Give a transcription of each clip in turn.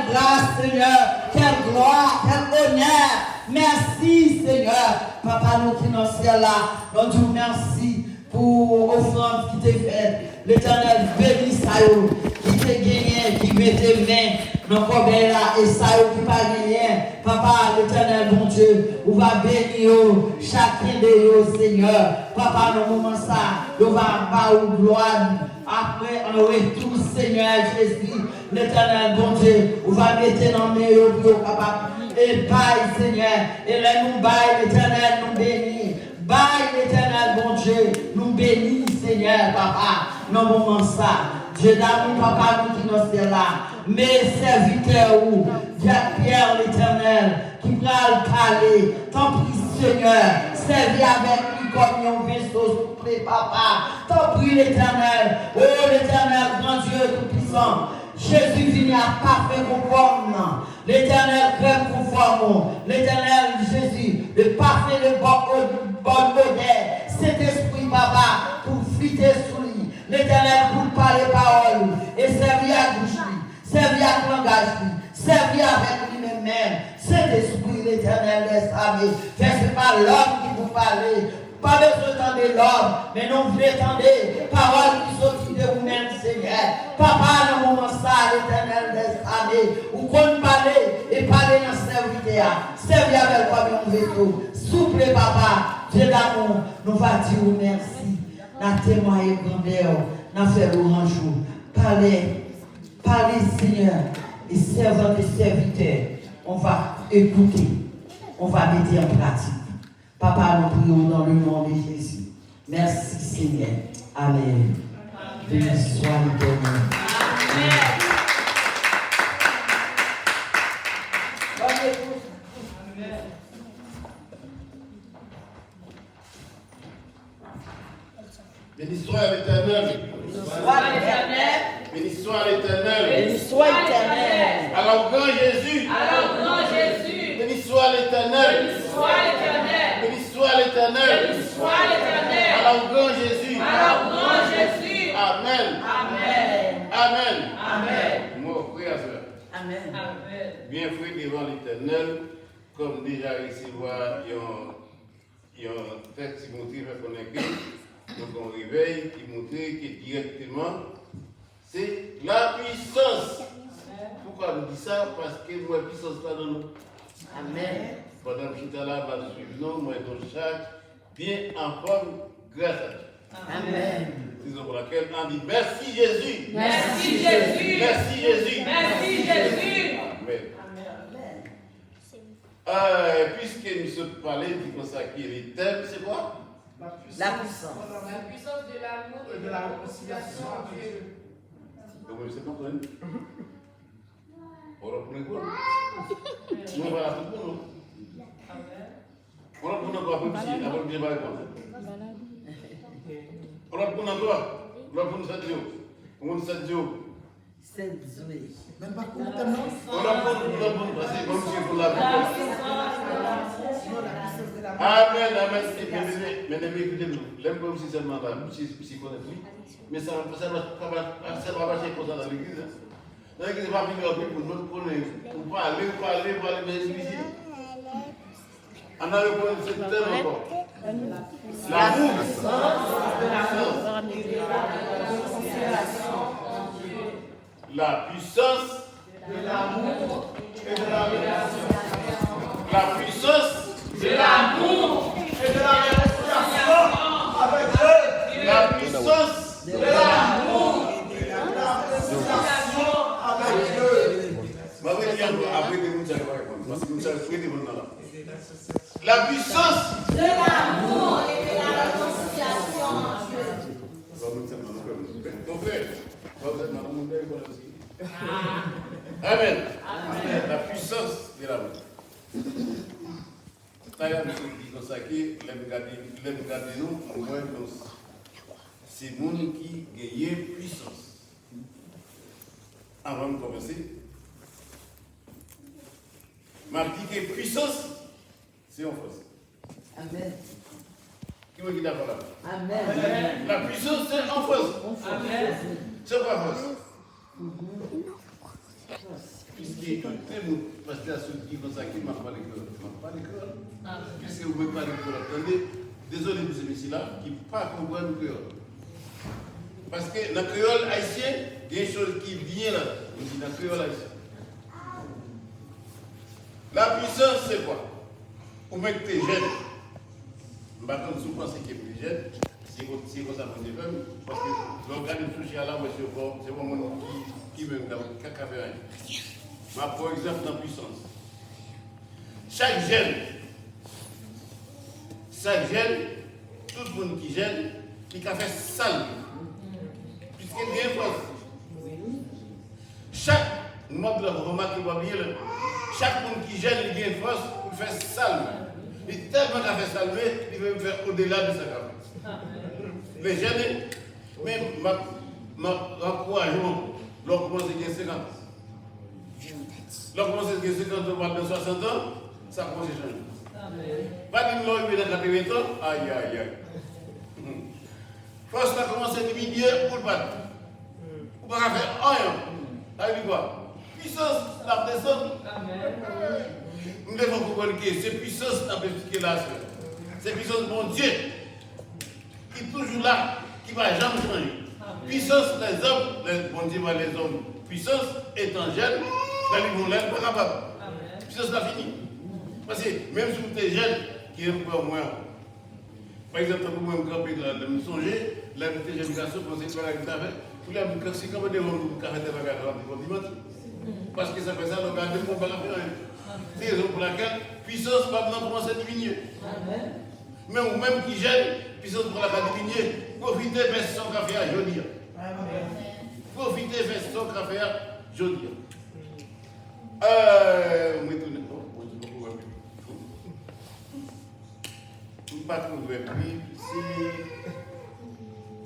quelle grâce, Seigneur, quelle gloire, quel honneur. Merci, Seigneur. Papa, nous qui nous sommes là, nous disons merci pour l'offrande qui t'est faite. L'Éternel bénit ça, qui t'est gagné, qui met tes mains dans le corps là, et ça, qui n'a pas gagné. Papa, l'Éternel, bon Dieu, on va bénir chacun de eux, Seigneur. Papa, dans le moment ça, on va avoir gloire. Après, on retour, Seigneur Jésus, l'Éternel, bon Dieu, on va mettre dans mes yeux, papa. Et baille, Seigneur, et là, nous baille, l'Éternel, nous bénit. Baille, l'Éternel, bon Dieu, nous bénit, Seigneur, papa. Non, moment ça, Dieu d'amour, papa, nous qui nous sommes là. Mes serviteurs, ou Pierre, l'Éternel, qui va parler, tant pis, Seigneur, servi avec lui comme un vaisseau soufflé, papa. Tant pis, l'Éternel, oh, l'Éternel, grand Dieu tout-puissant. Jésus vient à parfait conforme. L'Éternel crème conforme. L'Éternel Jésus, le parfait, le bon modèle. Cet esprit, papa, pour fliter sous lui. L'Éternel pour parler parole. Et servir à bouche lui. Servir à langage lui. Servir avec lui-même. Cet esprit, l'Éternel laisse aller. C'est pas l'homme qui vous parle. Pas besoin d'entendre l'homme, mais non, vous entendez parole qui sortit de vous-même, Seigneur. Papa, dans le moment ça, l'Éternel laisse aller. Ou qu'on parle et parler dans le serviteur. Servir avec quoi, mon veto. Souple, papa, Dieu d'amour, nous va dire merci. Nous témoigner grandeur, nous faire l'orange. Parlez, Seigneur, et servants et serviteurs. On va écouter, on va mettre en pratique. Papa, nous prions dans le nom de Jésus. Merci, Seigneur. Amen. Béni soit l'Éternel. Amen. Béni soit l'Éternel. Béni soit l'Éternel. Béni soit l'Éternel. Alors, grand Jésus. Béni soit l'Éternel. Béni soit l'Éternel. Béni soit l'Éternel. Béni soit l'Éternel. Alors, grand Jésus. Alors, grand Jésus. Amen. Amen. Amen. Amen. Moi, frère et soeur. Amen. Amen. Bien frère devant l'Éternel, comme déjà ici, il y a un texte qui montre qu'on est écrit. Donc, on réveille, qui montre que directement, c'est la puissance. Pourquoi nous dit ça? Parce que moi, puissance là dans nous. Amen. Pendant que je suis là, je suis nous, moi, dans chaque bien en forme, grâce à Dieu. Amen. C'est pour laquelle on dit merci Jésus. Merci Jésus. Merci Jésus. Merci Jésus. Amen. Puisque nous sommes parlé du consacré, les thèmes, c'est quoi? La puissance. La puissance de l'amour et de la réconciliation en Dieu. Donc, je ne sais pas quoi. On reprend quoi? On va la faire pour nous. On reprend quoi pour ici? Avant que je ne vais pas. On reprend quoi? On reprend 7 jours. On 7 jours. 7 jours. Même pas combien de temps? On reprend, parce que comme si pour la Amen. Amen. Mais écoutez-nous. L'aime comme si seulement là, si connaît oui. Mais ça va marcher comme ça dans l'église. Dans l'église, pas venir pour nous pour parler, mais ici. On a le point de ce thème encore. L'amour. La puissance De l'amour Et de la relation. La puissance de l'amour Et de la relation avec Dieu. La puissance de l'amour Et de la relation avec Dieu. Ma oui, après que nous allons répondre, parce que nous allons répondre là. La puissance de l'amour et de la réconciliation en Dieu. Mon frère, vous êtes dans le monde aussi. Amen. La puissance de l'amour. D'ailleurs, nous dit comme ça que les regarder nous, moins c'est le monde qui gagne puissance. Avant de commencer, je dis que puissance, c'est en force. Amen. Qui me dit d'accord là? Amen. La puissance, c'est en force. Amen. C'est quoi force? puisque parce que la seule qui consacre, je ne parle pas l'école. Puisque vous ne parlez pas l'école, attendez, désolé pour ces messieurs-là, qui ne comprennent pas le créole. Parce que dans le créole haïtien, il y a une chose qui vient là, dans le créole haïtien. La puissance, c'est quoi? Pour mettre tes jeunes, je ne sais pas si vous pensez qu'il est plus jeune, c'est comme ça qu'on est même, parce que l'organisme social là, c'est pas mon qui me fait rien. Mais par exemple, dans la puissance, chaque jeune, tout le monde qui gêne, il a fait sale. Puisqu'il y a une force. Chaque, moi, je remarque bien, chaque monde qui gêne, il y a une force pour faire sale. Il tellement qu'il a fait sale, il veut me faire au-delà de sa capace. Les jeunes, même encouragement, leur commence à gagner 50 ans. Leur commence à gagner 50 ans, dans 60 ans, ça commence à changer. Pas d'une loi, il est dans 80 ans, aïe, aïe, aïe. Force a commencé à diminuer pour le battre. Pour ne pas faire rien. Ça veut dire quoi? Puissance, la descente. Nous devons comprendre que c'est puissance qui est là. C'est puissance mon Dieu qui est toujours là, qui ne va jamais changer. Puissance, les hommes, bon Dieu, les hommes, puissance étrangère, ils vont l'être pas capable. Puissance là fini. Parce que même si vous êtes jeune, qui est un peu moins. Par exemple, pour moi, je me songer, la multiplication, pour ces choses-là, pour la multiplication, c'est comme des hommes qui ont fait des bagages, parce que ça fait ça, le gars de mon bagage. C'est la raison pour laquelle puissance va commencer à diminuer. Mais ou même qui gêne, puissance pour la diminuer, profitez de son café à Jodia. Profitez de son café à Jodia. Pas trouver Bible,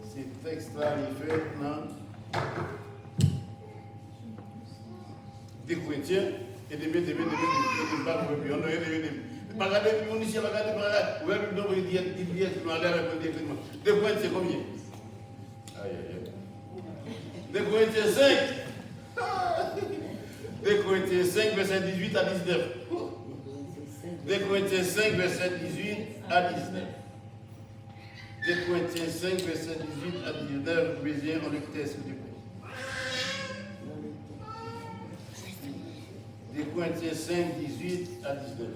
si texte-là il fait dans des Corinthiens et des pas trouver on a pas regarder on ici regarder pas ouais donc il dit nous aller avec des Corinthiens combien aïe aïe des Corinthiens 5 des Corinthiens 5 verset 18 à 19 des Corinthiens 5 verset 18 à 19. Des Corinthiens 5, verset 18 à 19, vous pouvez lire en lecteur, s'il vous plaît. Des Corinthiens 5, 18 à 19.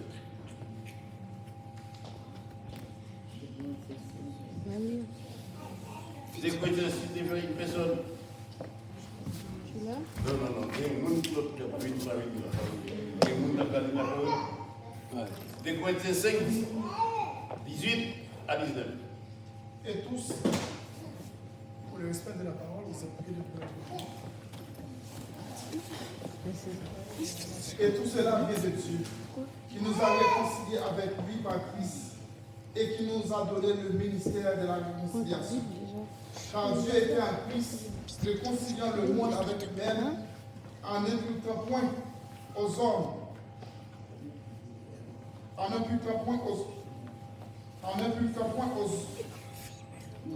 Des Corinthiens 6, il y a une personne. Non, il y a un monde qui a pas une famille. Il y a un monde qui a pas une famille. Des Corinthiens 5, 18 à 19. Et tous, pour le respect de la parole, vous s'appliquez de prière. Et tout cela vient de Dieu, qui nous a réconciliés avec lui par Christ et qui nous a donné le ministère de la réconciliation. Car Dieu était en Christ, réconciliant le monde avec lui-même, en n'imputant point aux hommes.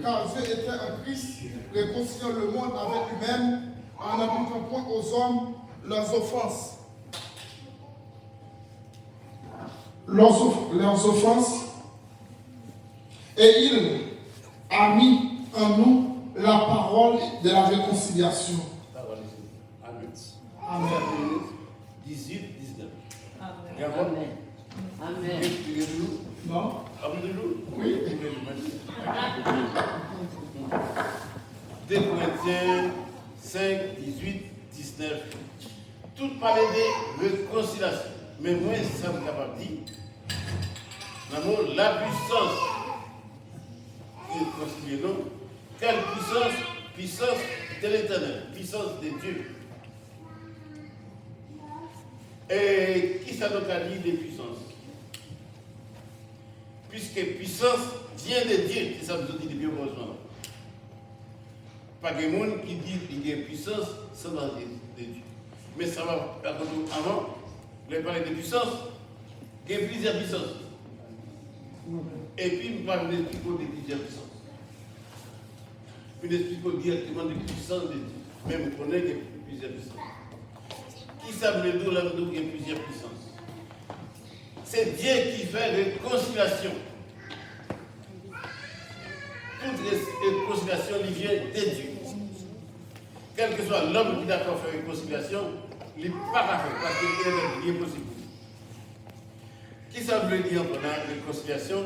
Car Dieu était en Christ, réconciliant le monde avec lui-même, en n'imputant point aux hommes leurs offenses. Leurs offenses, et il a mis en nous la parole de la réconciliation. Amen. Amen. 18, 19. Amen. Amen. Non? Oui. 2 Corinthiens 5, 18, 19. Tout parler de réconciliation. Mais moi, ça me capable de dire, l'amour, la puissance qui est constituée, non? Quelle puissance? Puissance de l'éternel, puissance de Dieu. Et qui ça donc a dit des puissances? Puisque puissance vient de Dieu, c'est ça que vous dites depuis heureusement. Pas de monde qui dit qu'il y a puissance sans de Dieu. Mais ça va avant, vous avez parlé de puissance, il y a plusieurs puissances. Et puis, vous parlez de plusieurs puissances. Puis, vous expliquez directement des puissances de Dieu. Mais vous connaissez plusieurs puissances. qui s'appelle d'où là il y a plusieurs puissances. C'est Dieu qui fait réconciliation. Toute réconciliation lui vient de Dieu. Quel que soit l'homme qui est d'accord faire réconciliation, il n'est pas parfait parce qu'il est impossible. Qui ça veut dire pendant la réconciliation,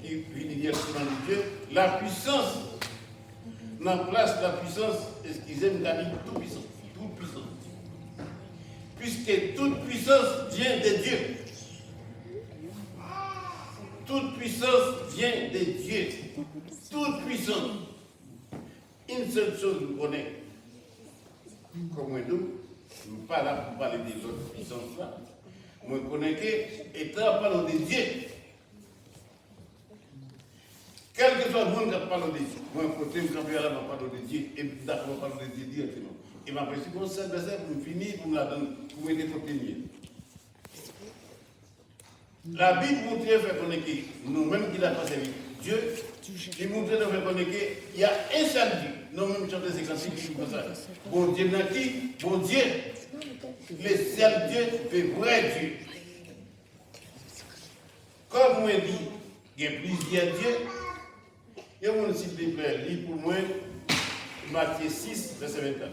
qui vient directement de Dieu, la puissance, dans la place la puissance, excusez-moi, tout puissant, toute puissance. Puisque toute puissance vient de Dieu. Toute puissance vient de Dieu. Toute puissance. Une seule chose nous connaît. Comme nous, nous ne sommes pas là pour parler des autres puissances là. Moi, je connais que, étant parlant de Dieu, quel que soit le monde qui parle de Dieu, moi, côté, je vais là pour parler de Dieu, et d'accord, je parle de Dieu directement. Et ma précision, pour ça, pour finir, pour me la donner, pour m'aider à continuer. La Bible montre que nous-mêmes qui l'avons servi Dieu, il montre qu'il y a un seul Dieu. Nous-mêmes chantons ces cantiques qui sont comme ça. Bon Dieu n'a qui? Bon Dieu. Le seul Dieu, le vrai Dieu. Comme moi dit, il y a plusieurs dieux. Il y a mon s'il te plaît, lis pour moi Matthieu 6, verset 24.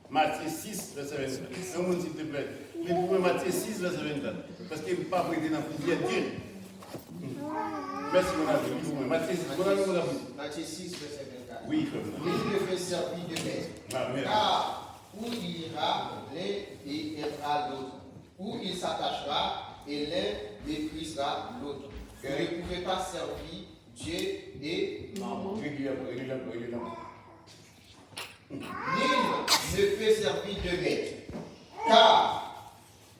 Matthieu 6, verset 24. Il y a mon s'il te plaît, lis pour moi Matthieu 6, verset 24. Parce qu'il ne peut pas prêter dans plusieurs dieux. Merci mon ami, lis pour moi. Matthieu 6, mon ami. Matthieu 6, verset 24. Oui, frère. Nul ne fait servir de maître. Car où il ira, l'un et aimera l'autre. Où il s'attachera et l'un méprisera l'autre. Vous ne pouvez pas servir Dieu et Mammon. Il est là. Nul ne peut servir de maître. Car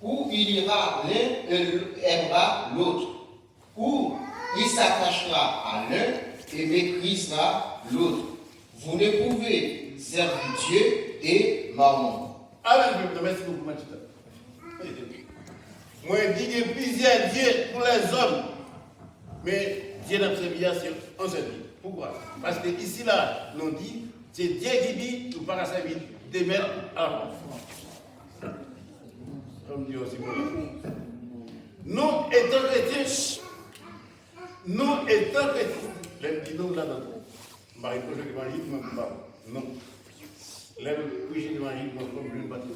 où il ira, l'un aimera l'autre. Où il s'attachera à l'un et méprisera l'autre. Vous ne pouvez servir Dieu et Mammon. Merci beaucoup, Mathieu. Moi, je dis qu'il y a plusieurs dieux pour les hommes. Mais Dieu n'a pas servi à un seul Dieu. Pourquoi? Parce que ici, là, l'on dit, c'est Dieu qui dit, nous ne pas servir des maîtres à la comme dit aussi mon nous étant chrétiens, l'aime dit nous là-dedans. Marie projet l'évangile, moi je parle. Non. L'aime prêcher l'évangile, moi je ne parle pas.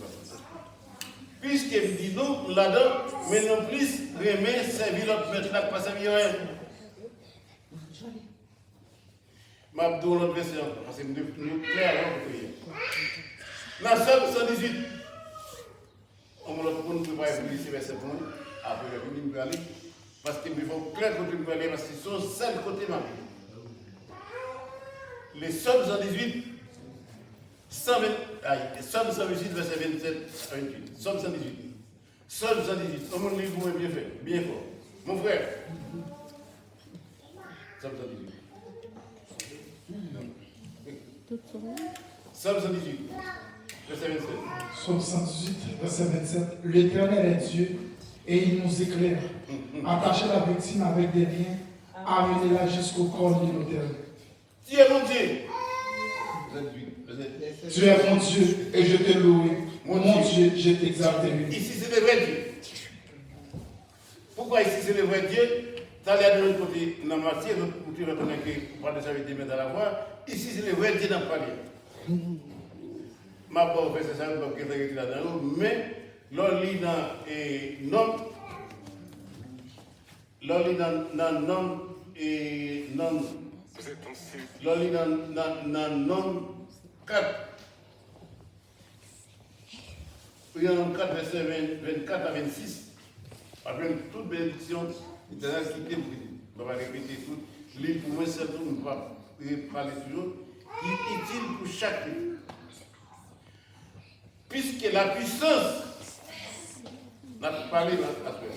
Puisqu'il dit nous là-dedans, mais non plus remet servir l'autre maître, là pas servir rien. Je vais vous l'autre verset parce que nous clair pour prier. Dans Somme 118, on va le prendre pour lire ce verset pour nous. Après, je vais aller. Parce qu'il me faut clair côté de aller, parce qu'ils sont seuls côté ma vie. Les Somme 118, Somme 118, verset 27 à 28. Somme 118. Somme 118. Tout le monde livre est bien fait, bien fort. Mon frère. Somme 118. Somme 118, verset 27. Somme 118, verset 27. L'Éternel est Dieu et il nous éclaire. Attachez la victime avec des liens, amenez-la jusqu'au corps de l'autel. Tu es mon Dieu. Tu es mon Dieu et je te loue. Mon Dieu, je t'exalte. Ici, c'est le vrai Dieu. Pourquoi ici, c'est le vrai Dieu? Tu as de l'autre côté, dans la matière, où tu reconnais que pas de ça des mains dans la voie. Ici, c'est le vrai Dieu dans le palier. Ma pauvre fait ça, je ne vais pas là-dedans. Mais, l'on lit dans Nom 4. Il y a un 4, verset 24 à 26. Après toute bénédiction, l'Éternel qui t'aime, on va répéter tout. L'île pour moi, c'est tout, on va parler toujours. Qui est utile pour chaque vie. Puisque la puissance, on a parlé après.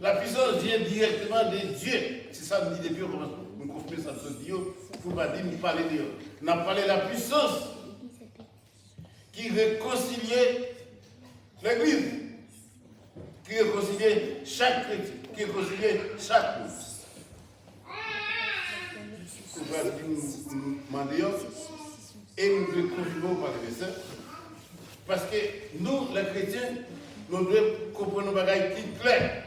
La puissance vient directement de Dieu. C'est ça que nous dit depuis au commencement. Nous confirmons ça sur Dieu. Il ne faut pas dire, nous parler de Dieu. On a parlé de la puissance qui réconciliait l'Église, qui réconciliait chaque chrétien, qui réconciliait chaque monde. Nous allons nous demander et nous le confirmons par les versets. Parce que nous, les chrétiens, nous devons comprendre nos bagages qui sont clairs.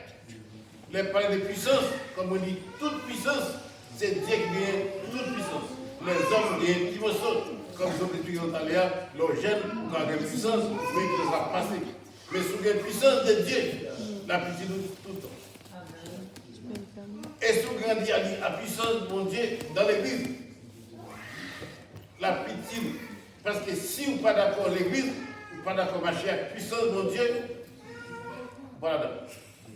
Les parler de puissance, comme on dit, toute puissance, c'est Dieu qui vient toute puissance. Les hommes viennent qui me sautent. Comme vous avez expliqué tout à l'heure, le jeune, quand il y a une puissance, mais il sera passé. Mais sous la puissance de Dieu, la pitié nous tout le temps. Et sous grandit la puissance de mon Dieu dans l'église, la pitié. Parce que si vous n'êtes pas d'accord l'église, vous n'êtes pas d'accord marcher avec la puissance de mon Dieu, voilà.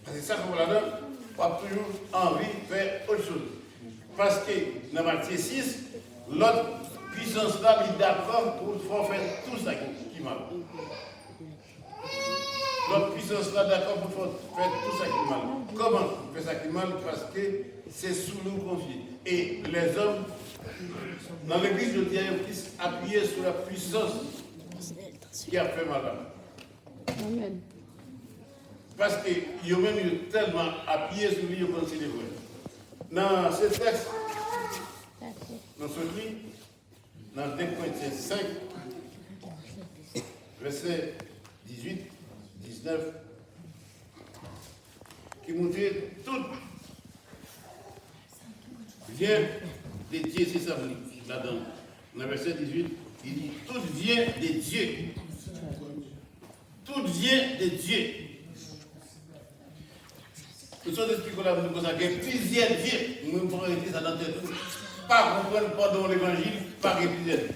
Parce que ça, comme on donne, on a toujours envie de faire autre chose. Parce que dans Matthieu 6, l'autre puissance-là, il est d'accord pour faire tout ça qui mal. L'autre puissance-là, d'accord pour faire tout ça qui mal. Comment faire ça qui mal? Parce que c'est sous nous confié. Et les hommes, dans l'église, je dirais, puissent appuyer sur la puissance qui a fait mal. Amen. Parce qu'ils ont même eu tellement appuyé sur lui qu'on s'est dévoué. Dans ce texte, dans ce livre, dans 2 Corinthiens 5, verset 18, 19, qui montre tout vient de Dieu, c'est ça, là-dedans. Dans le verset 18, il dit, tout vient de Dieu. Tout vient de Dieu. Nous sommes expliqués là, nous avons plusieurs dieux. Nous pouvons écrire ça dans tête. Pas comprendre pendant l'évangile, pas plusieurs dieux.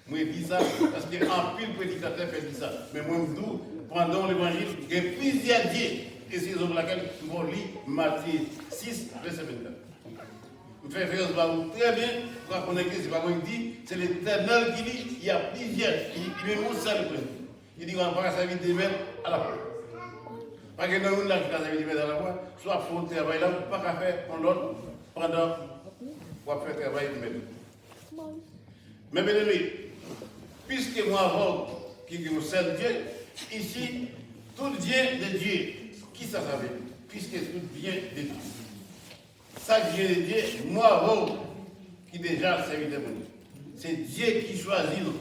Moi, je dis ça parce qu'en pile prédicateur fait ça. Mais moi, je dis, pendant l'évangile, il y a plusieurs dieux. Et c'est pour laquelle nous allons lire Matthieu 6, verset 24. Vous faites référence très bien, pour qu'on ait que c'est pas moi qui dis, c'est l'Éternel qui dit, il y a plusieurs. Il me montre ça le premier. Il dit qu'on va pas servir des mêmes à la fois. Parce que nous, là, qui a servi des mêmes à la fois, soit pour le travail là, pas qu'à faire pour l'autre pendant pour faire le travail de même. Mais bien aimé, puisque moi, avant, qui vous sert Dieu, ici, tout vient de Dieu. Qui ça savait? Puisque tout vient de Dieu. Ça vient de Dieu, moi, avant, qui déjà servi de moi. C'est Dieu qui choisit nous.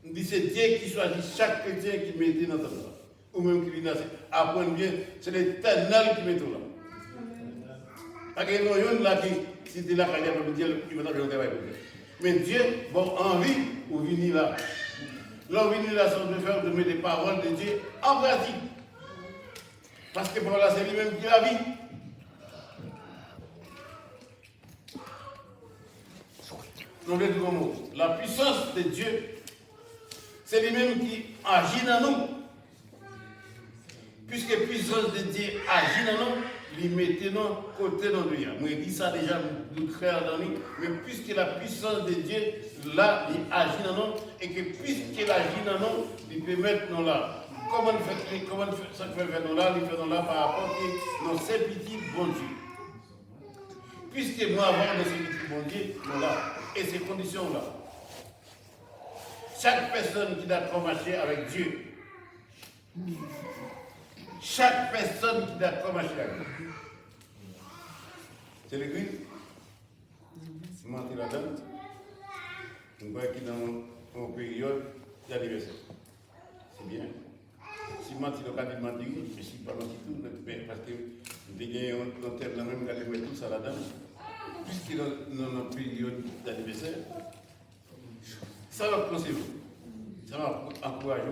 On dit c'est Dieu qui choisit chaque chrétien qui met dans ta vie. Ou même qui vient apprendre bien, c'est l'Éternel qui met tout là. Parce que nous avons là qui, si tu es là, il va t'avoir un travail. Mais Dieu, bon, envie, ou venir là. Là, venir là, c'est de faire de mettre les paroles de Dieu en pratique. Parce que par là, c'est lui-même qui la vie. Donc, la puissance de Dieu, c'est lui-même qui agit dans nous. Puisque la puissance de Dieu agit dans nous, lui mettez nous côté dans nous. Moi, je dis ça déjà, nous créons dans nous. Mais puisque la puissance de Dieu, là, il agit dans nous, et que puisqu'il agit dans nous, il peut mettre nous là. Comment ça fait nous là, il fait nous là par rapport à nos ces petits bon Dieu. Puisque moi, avant de ces petits bon Dieu, nous là, et ces conditions-là. Chaque personne qui doit marcher avec Dieu, chaque personne qui doit marcher avec Dieu, c'est l'église. Je mentis là-dedans. Je vois qu'il est dans une période d'anniversaire. C'est bien. Si je mentis, je ne mentir, je ne suis pas menti tout, parce que je vais un terme là même, je vais mettre tout ça là-dedans. Puisqu'il est dans une période d'anniversaire, ça va conseiller. Ça va encourager.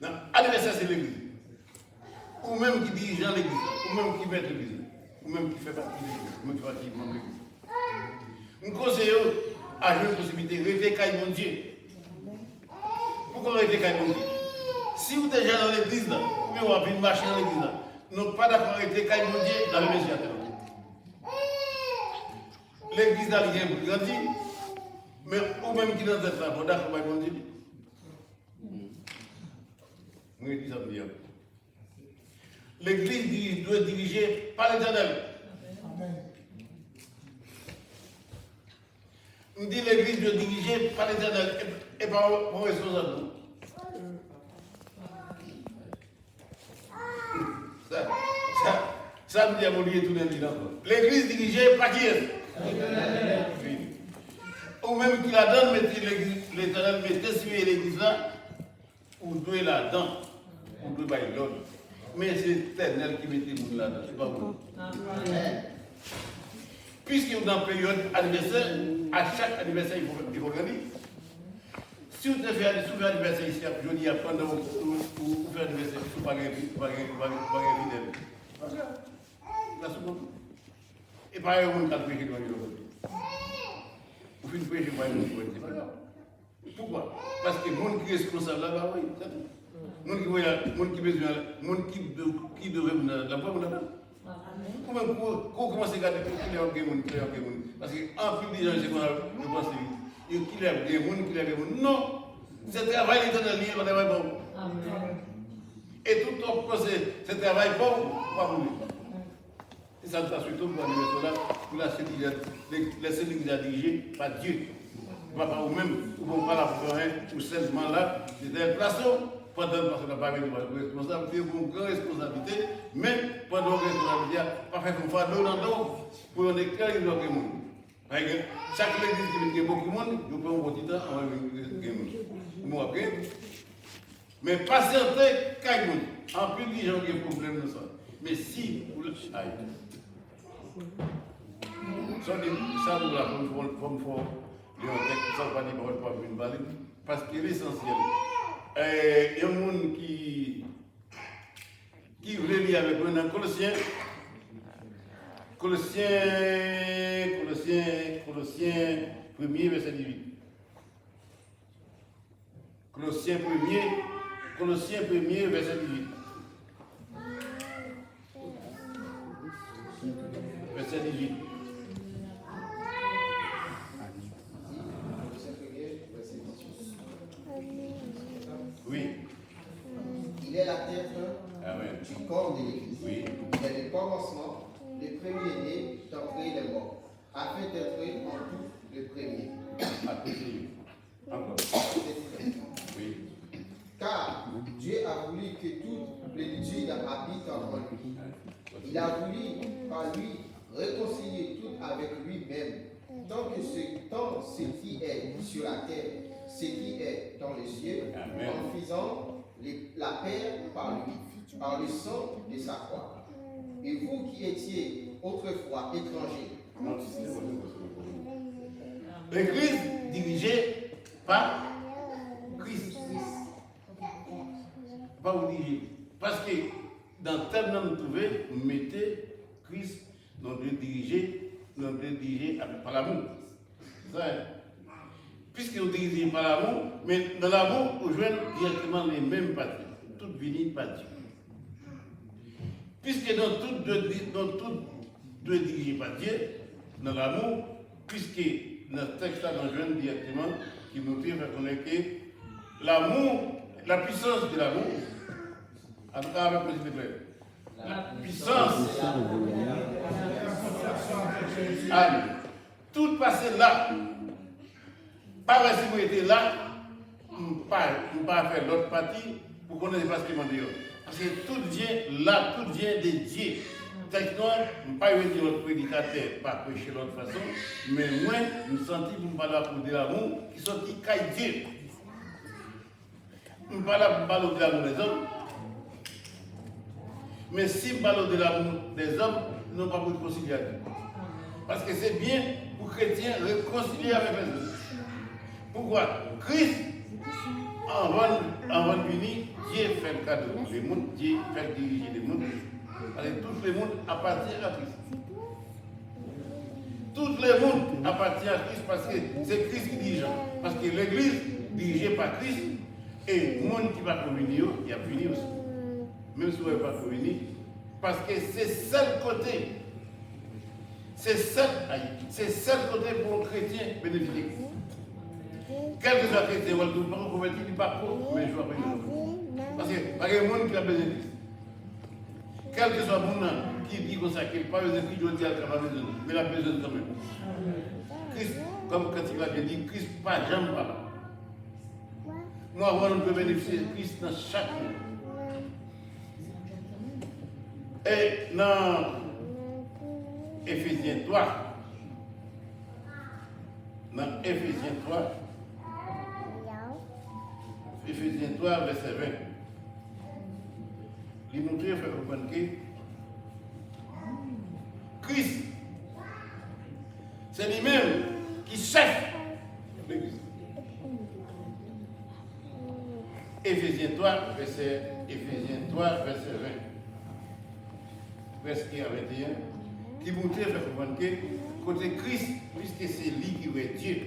L'anniversaire, c'est l'église. Ou même qui dirige l'église, ou même qui met l'église, ou même qui fait partie de l'église, ou même qui fait partie de l'église. Je conseille à jouer une possibilité de rester avec mon Dieu. Pourquoi rester avec mon Dieu? Si vous êtes déjà dans l'église, ou vous avez une machine dans l'église, nous ne sommes pas d'accord avec rester avec mon Dieu dans le Messie. L'église a rien pour grandir, mais ou même qui dans cette là, vous êtes d'accord avec mon Dieu. L'église doit être dirigée par l'Éternel. On dit l'église doit être dirigée par l'Éternel et par mon responsable. Ça me dit à mon lieu tout le temps. L'église dirigée par qui est? ou même qui la donne, mettez l'Éternel, mettez sur l'église là, ou doit là-dedans, ou doit bailler l'autre. Mais c'est l'Éternel qui mettez vous là-dedans, c'est pas vous. Puisque vous dans la période anniversaire, à chaque anniversaire, il faut gagner. Si vous faites un anniversaire ici, je dis à prendre vous faire anniversaire, vous ne pouvez pas gagner. La seconde. Et pareil, on a péché dans le vous faites péché, vous ne pas grave. Pourquoi? Parce que le monde qui est responsable là-bas, oui, c'est tout. Le monde qui besoin, le monde qui devrait la voix, on a comment commencer à garder qui est au monde, parce qu'en plus des gens, je pense qu'il y a des gens, non, c'est travail l'éternel, il va travailler bon. Et tout le temps, c'est travail bon, pas pour lui. Et ça nous a surtout pour l'anniversaire là, pour la cellule qui a dirigé par Dieu. Pas vous-même, vous ne pas la faire, ou seulement là, c'est un plateau. Pendant parce qu'on n'a pas de responsabilité, une grande responsabilité, mais pendant que responsabilité, pas faire comme fardeau dans l'eau, pour on est clair, il y a beaucoup de monde. Par exemple, chaque église qui a beaucoup de monde, je prends un petit temps avant de moi. Mais patientez, quand il y a en plus de gens qui ont des problèmes de ça. Mais si vous le savez, ça nous l'a fait, comme faut, ça va pas dire pas une balle, parce que l'essentiel. Il y a un monde qui voulait lire avec nous dans Colossiens 1er, verset 18. Colossiens 1er, verset 18. Verset 18. Oui. Il est la tête du corps de l'Église. Oui. Il est le commencement, le premier-né d'entre les morts, afin d'être en tout le premier. Encore. Oui. Car Dieu a voulu que toute plénitude habite en lui. Il a voulu par lui réconcilier tout avec lui-même, tant ce qui est sur la terre, ce qui est dans les cieux, Amen. en faisant la paix par lui, par le sang de sa croix. Et vous qui étiez autrefois étrangers, L'Église dirigée par Christ. Pas vous diriger. Parce que dans tel nom vous trouvez, vous mettez Christ, nous devons diriger par l'amour. C'est ça. Puisque vous dirigez par l'amour, mais dans l'amour, vous jouez directement les mêmes parties. Toutes venues par Dieu. Puisque dans toutes deux dirigées par Dieu, dans l'amour, puisque dans ce texte-là, nous jouons directement, qui nous fait reconnaître que l'amour, la puissance de l'amour, en tout cas avec moi, s'il te plaît. La puissance. Amen. Tout passé là. Pas vrai si vous étiez là, ne pas faire l'autre partie pour connaître pas ce qu'il m'a dit. Parce que tout vient là, tout vient de Dieu. Techniquement, je ne pas dire notre prédicateur, pas prêcher de l'autre façon, mais moi, nous sentons pour nous parler pour de l'amour qui sont qui caille Dieu. Nous parlons pour parler de l'amour des hommes. Mais si nous parlons de l'amour des hommes, nous n'avons pas pour réconcilier avec Dieu. Parce que c'est bien pour les chrétiens réconcilier avec les autres. Pourquoi? Christ, avant de venir, Dieu fait le cadeau. Le monde, Dieu fait diriger le monde. Parce que tout le monde appartient à Christ. Tout le monde appartient à Christ parce que c'est Christ qui dirige. Parce que l'Église dirigée par Christ et le monde qui va venir, il y a fini aussi. Même si vous ne pouvez pas venir. Parce que c'est seul côté. C'est seul côté pour un chrétien bénéfique. Quel que soit le chrétien, on ne peut pas convertir, il n'est pas pro, mais je vais appeler le parce que il y a des gens qui a besoin de Christ. Quel que soit le monde qui dit comme ça, qu'il n'a pas besoin de Christ, il n'a pas besoin de Christ, mais il a besoin quand même. Christ, comme quand il a bien dit, Christ pas jamais pas là. Moi, on peut bénéficier de Christ dans chaque monde. Et dans Éphésiens 3, dans Éphésiens 3. Éphésiens 3, verset 20. Il nous dit, frère, comprendre que Christ, c'est lui-même qui chef l'Église. Éphésiens 3, verset 20. Verset 1 à 21. Qui nous dit, frère, comprendre que côté Christ, puisque c'est lui qui est Dieu,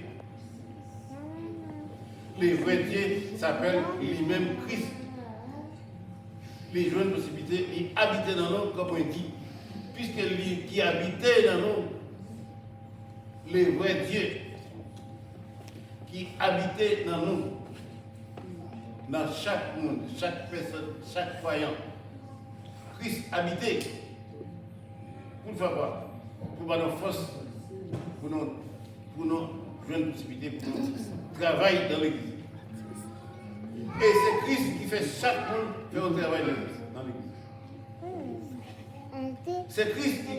le vrai Dieu s'appelle lui-même Christ. Les jeunes possibilités, il habitait dans nous, comme on dit, puisque lui qui habitait dans nous, le vrai Dieu qui habitait dans nous, dans chaque monde, chaque personne, chaque croyant. Christ habitait. Pour faire quoi? Pour nos forces, pour nos jeunes possibilités, pour nous travailler dans l'église. Et c'est Christ qui fait chaque monde faire un travail dans l'église. C'est Christ qui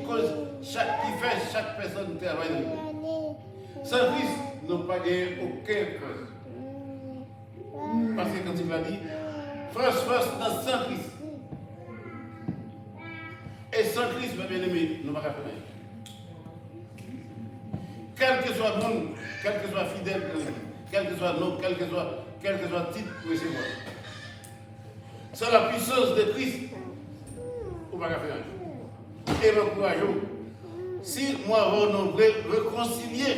fait chaque personne travailler dans l'église. Sans Christ, nous n'avons pas gagné aucun cause. Parce que quand il l'a dit, first dans sans Christ. Et sans Christ, mes bien-aimés, nous n'avons pas faire rien. Quel que soit le monde, quel que soit fidèle, quel que soit nom, quel que soit titre pour recevoir. Sans la puissance de Christ, on ne va pas faire rien. Et le courage, si moi, nous voulons réconcilier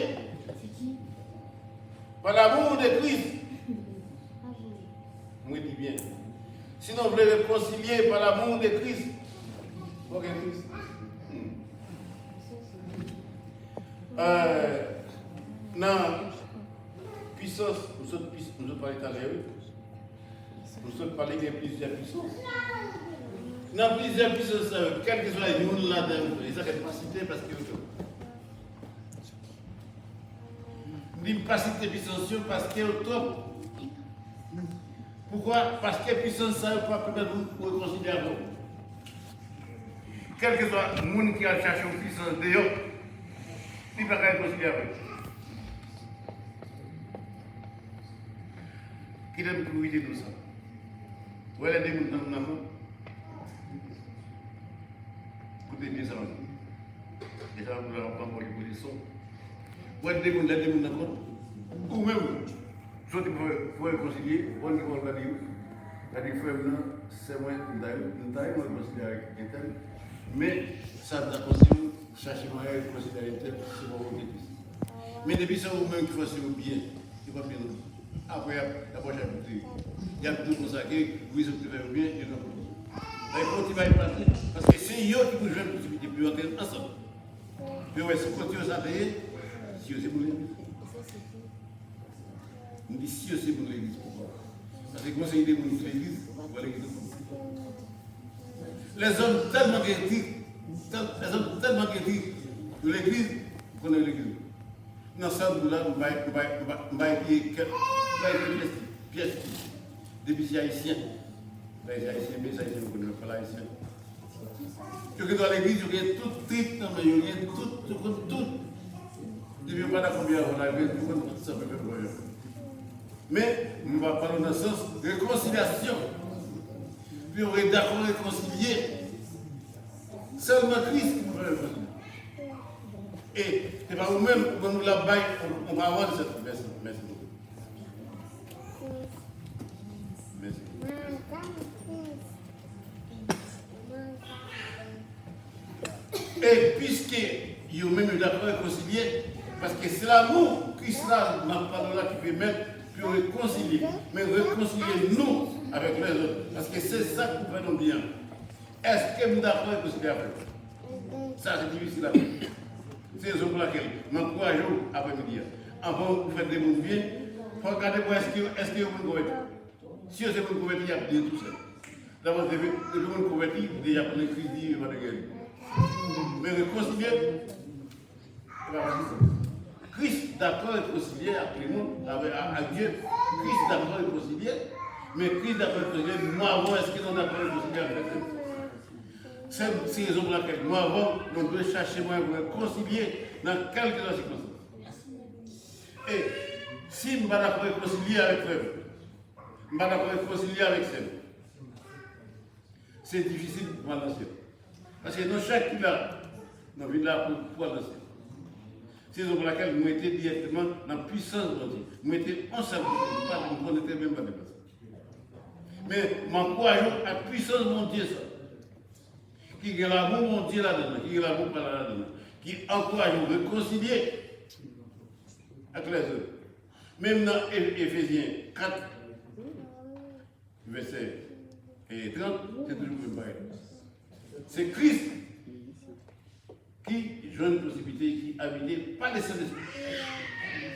par l'amour de Christ, moi je dis bien, si nous voulons réconcilier par l'amour de Christ, ok Christ. Non, puissance, nous autres parlé tout à l'heure, nous autres parlé de plusieurs puissances. Dans plusieurs puissances, quel que soit le monde là-dedans, ils n'ont pas cité parce que ils n'ont pas cité puissance parce qu'il y a trop. Pourquoi? Parce que puissance, ça ne peut pas permettre de vous considérer avant. Quel que soit le monde qui a cherché une puissance dehors, il ne peut pas considérer avant. Qui donne pour éviter tout ça? Où est-ce que les gens dans le monde? Écoutez bien ça. Et ça, nous allons prendre pour les sons. Où est-ce que les gens dans le monde? Ou même, soit il faut réconcilier, ou il faut le dire. C'est-à-dire que c'est moi, nous allons considérer un tel. Mais ça, nous allons chercher à considérer un tel, c'est pour vous. Mais depuis ça, vous-même qui faites bien, il va bien nous. Après, la prochaine bouteille, il y a tout consacré, vous avez fait bien et non. Il faut qu'il va y passer, parce que c'est eux qui vous jouent une possibilité de entrer ensemble. Puis, ouais, si vous continuez à payer, si vous êtes pour l'église. On dit si vous êtes pour l'église, pourquoi? Parce que le conseil des gens de l'église, voilà l'église. Les hommes tellement critiques de l'église, qu'on est l'église. Dans ce là on va écrire quelques pièces depuis les haïtiens. Les haïtiens, mais les haïtiens ne connaissent pas l'haïtien. Tu es dans l'église, tu as tout triste, mais tu as tout. Tu ne sais pas combien on a vu, tu connais tout ça. Mais nous allons parler dans le sens de réconciliation. Puis on est d'accord à réconcilier. Seulement Christ qui peut réconcilier. Et c'est pas vous-même, quand nous la baille, on va avoir cette. Merci beaucoup. Merci. Et puisque vous-même êtes d'accord à réconcilier, parce que c'est l'amour Christ là, dans parole là qui permet de réconcilier, mais réconcilier nous avec les autres, parce que c'est ça qui nous fait nous bien. Est-ce que vous êtes d'accord à réconcilier avec eux? Ça c'est difficile à faire. C'est la raison pour laquelle je m'encourage après-midi. Avant vous faites des mots bien, regardez est-ce que vous me convertissez. Si vous êtes converti, il y a bien tout ça. D'abord, vous vous convertir, vous déjà prenez Christ dit, il va de guerre. Mais réconcilier, Christ d'accord réconcilier avec nous, avec Dieu. Christ d'accord réconcilier, mais Christ d'accord réconcilier, moi avant, est-ce que nous d'accord réconcilier avec Dieu? C'est la raison pour laquelle nous avons, nous devons chercher moyen pour réconcilier dans quelques circonstances. Et si je ne suis pas d'accord réconcilier avec frère, je ne suis pas d'accord réconcilier avec celle, c'est difficile pour moi lancer. Parce que nous, chaque qui là, nous venons là pour lancer. C'est pour laquelle nous mettons directement dans la puissance de Dieu. Nous mettons ensemble, nous ne connaissons même pas de place. Mais m'encourageons à la puissance de Dieu, ça. Qui est l'amour de Dieu là-dedans, qui est l'amour par là-dedans, qui encourage à réconcilier avec les autres. Même dans Éphésiens 4, verset 30, c'est toujours le même pareil. C'est Christ qui joue une possibilité, qui habitait pas les Saint-Esprit.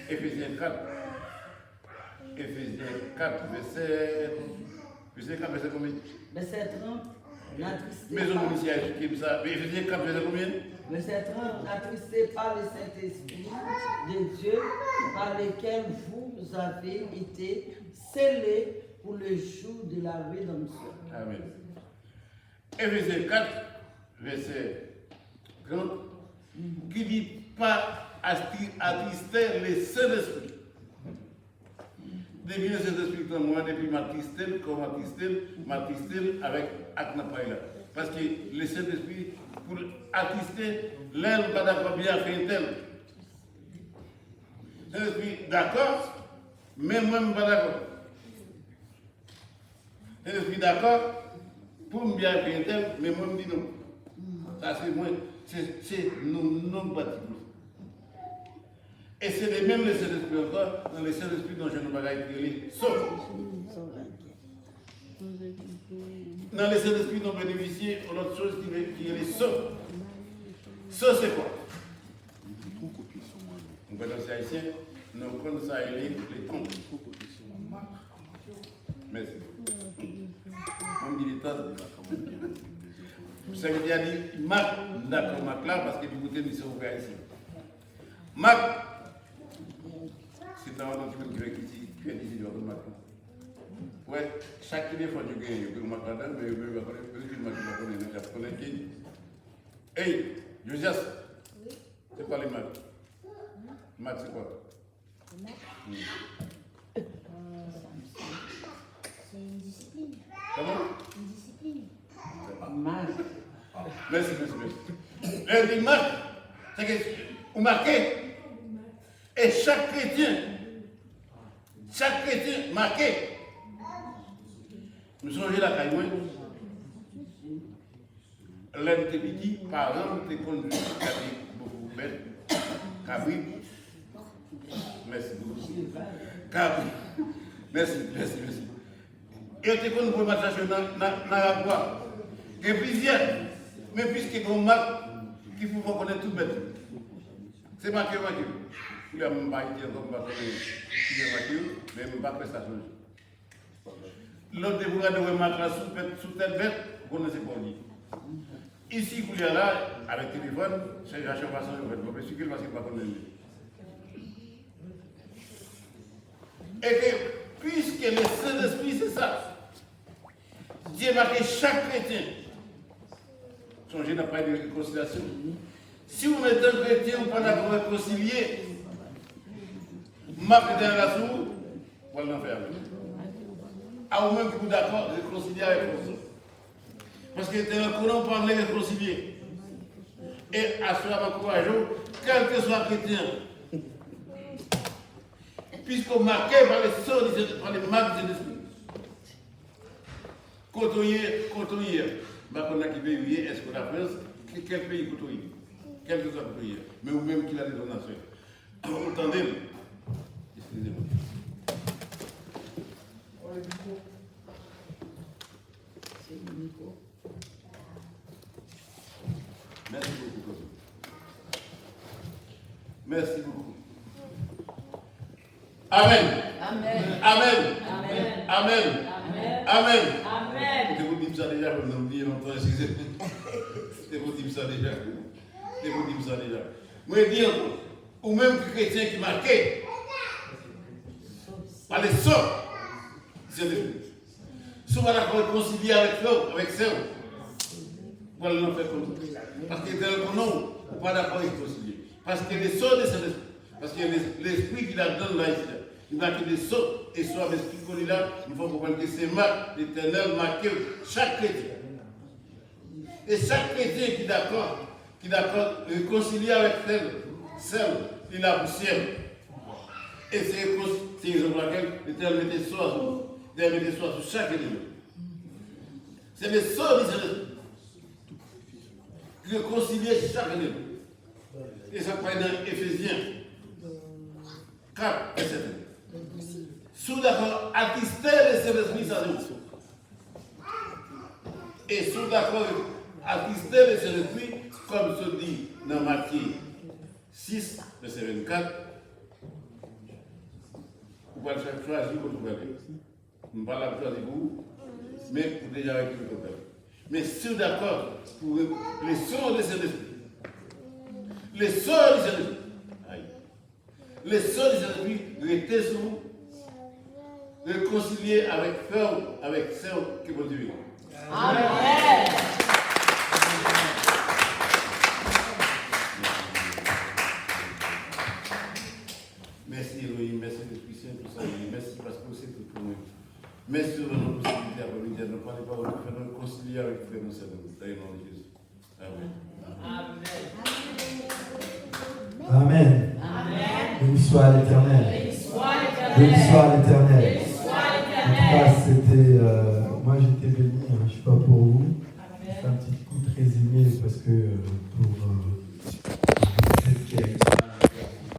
Éphésiens 4, verset 4, verset combien? Verset 30, n'attristez Maison pas. municipale, qui ça? Éphésiens 4, verset combien? Verset 30, n'attristez pas le Saint-Esprit de Dieu par lequel vous avez été scellés pour le jour de la rédemption. Amen. Éphésiens 4, verset 30, qui dit pas attrister le Saint-Esprit. Depuis le Saint-Esprit en moi, depuis m'attrister, comme m'attrister avec Aknapaïla. Parce que le Saint-Esprit, pour attrister, l'aile pas d'accord bien fait tel. Saint-Esprit, d'accord, mais moi, je ne suis pas d'accord. Saint-Esprit, d'accord, pour me bien faire tel, mais moi, je me dis non. Ça, c'est moi, c'est nous non bâtiments. Et c'est les mêmes les Saint-Esprit encore, dans les Saint-Esprit dont je ne vais pas écrire, sauf. Dans les Saint-Esprit dont bénéficier, on a autre chose qui est les sauf. Sauf c'est quoi? On va dans ces haïtiens, nous connaissons ça les comptes. Merci. On me dit les temps. Ça veut dire, Marc, d'accord, Marc là, parce que du côté de l'histoire ici. Marc, c'est un autre qui est ici, du Marc. Ouais, chaque fois que je gagne, je vais m'attendre, mais je vais m'attendre. Hey, Josias, c'est pas les maths. Maths, c'est quoi? C'est une discipline. Comment? Une discipline. Merci. Le Marc, c'est que vous marquez. Et chaque chrétien marqué. Nous sommes là, Caïmouin. L'un te dit, par exemple, te conduit beaucoup bête. Cabri. Merci beaucoup. Cabri. Merci. Et te conduit pour m'attacher dans la voie. Il y a plusieurs. Mais puisque vous marque, qu'il faut connaître tout bête. C'est marqué. Il y a un bail qui est comme marqué, mais je ne vais pas faire ça. L'autre, vous regardez le matelas sous tête bête, vous connaissez pas lui. Ici, vous êtes là, avec le téléphone, c'est la façon de faire. Vous pouvez parce qu'il ne va pas connaître. Et que, puisque le Saint-Esprit, c'est ça, Dieu a marqué chaque chrétien. Songez n'a pas de réconciliation. Si vous mettez un chrétien, vous ne pouvez pas réconcilier. Marque dans la sourde, vous allez en faire. À vous-même qui vous d'accord, réconcilier avec vous. Parce que dans le Coran, on parle de réconcilier. Et à cela, encourageons, quel que soit chrétien, puisqu'on marque par les sorts, par les marques de l'esprit. Côtoyer, on a qui veut est-ce qu'on a France, quel pays côtoyer? Quel que soit côtoyer. Mais vous-même qui a des donations. Vous entendez? Excusez-moi. Merci beaucoup. Merci beaucoup. Amen. Je vous dis ça déjà, vous m'oubliez longtemps, excusez-moi. Je vous dis ça déjà. Moi, je dis encore, ou même que chrétien qui marqué, allez, sort. Si on va la réconcilier avec l'autre, avec ça, on va le faire comme ça. Parce que dans le nom, on ne peut pas d'accord réconcilier. Parce que les sorts de Saint-Esprit, Parce que l'esprit qui la donne là, ici, il n'a que des sauts, et soit l'esprit qu'on est là, il faut comprendre que c'est l'Éternel marqué chaque chrétien. Et chaque chrétien qui est d'accord, réconcilier avec celle, il a poussière. Et c'est raison pour laquelle l'Éternel mettait soi sur chaque élément. C'est les sorts du Saint-Esprit qui réconcilient chaque élément. Et ça paraît dans Éphésiens 4, verset 1. Sous d'accord, attister le Saint-Esprit sans émotion. Et sous d'accord, attister le Saint-Esprit, comme se dit dans Matthieu 6, verset 24. Vous pouvez choisir votre problème. Je ne parle pas de choisir vous, mais pour déjà avec le problème. Mais si d'accord pour les sorts de Saint-Esprit, les sorts du Saint-Esprit, les sorts du Saint-Esprit, restez sur vous, réconcilier avec frère, avec sœur qui vont Dieu. Amen. Merci Elohim, merci l'Esprit Saint pour ça. Merci parce que c'est tout pour nous. Merci pour nos possibilités à nous dire, ne parlez pas, nous faisons réconcilier avec frère nous, c'est dans le nom de Jésus. Amen. Amen. Béni soit l'Éternel. Béni soit l'Éternel. En tout cas, c'était. Moi, j'étais béni. Je ne sais pas pour vous. C'est un petit coup de résumé parce que